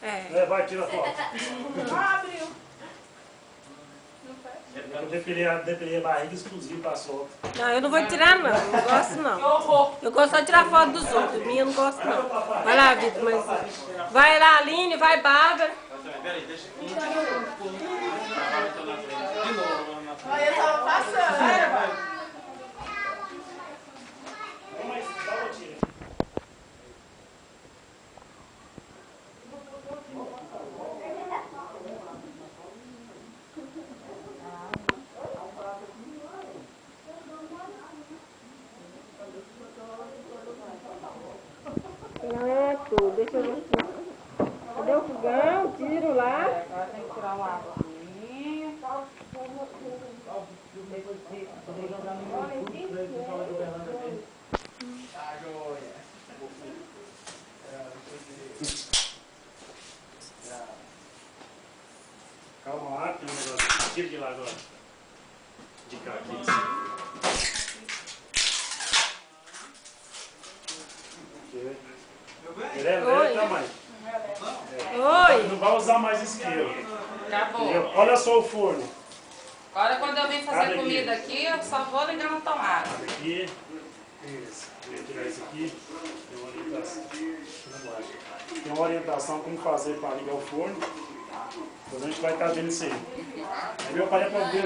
É, vai, tira a foto. Abriu. Eu depilei a barriga exclusiva pra solta. Não, eu não vou tirar não, não gosto Que não. horror. Eu gosto só de tirar foto dos outros, minha eu não gosto não. Vai lá, Vitor, mas... Vai lá, Aline, vai, Bárbara. Peraí, deixa eu... Olha, eu tava passando. Dá uma tira. Pronto, deixa eu ver aqui. Cadê o fogão? Tiro lá. Agora tem que tirar uma água aqui. Calma lá, tem um negócio. Tira de lá agora. De cá aqui. Ele é leve, tá, mãe? Oi. Não vai usar mais isqueiro. Acabou. Entendeu? Olha só o forno. Agora quando eu vim fazer Abre aqui. comida aqui, eu só vou ligar na tomada. Aqui. Isso. Eu ia tirar isso aqui. Tem uma orientação. Tem uma orientação como fazer para ligar o forno. Depois a gente vai estar vendo isso aí. Aí meu pai é para ver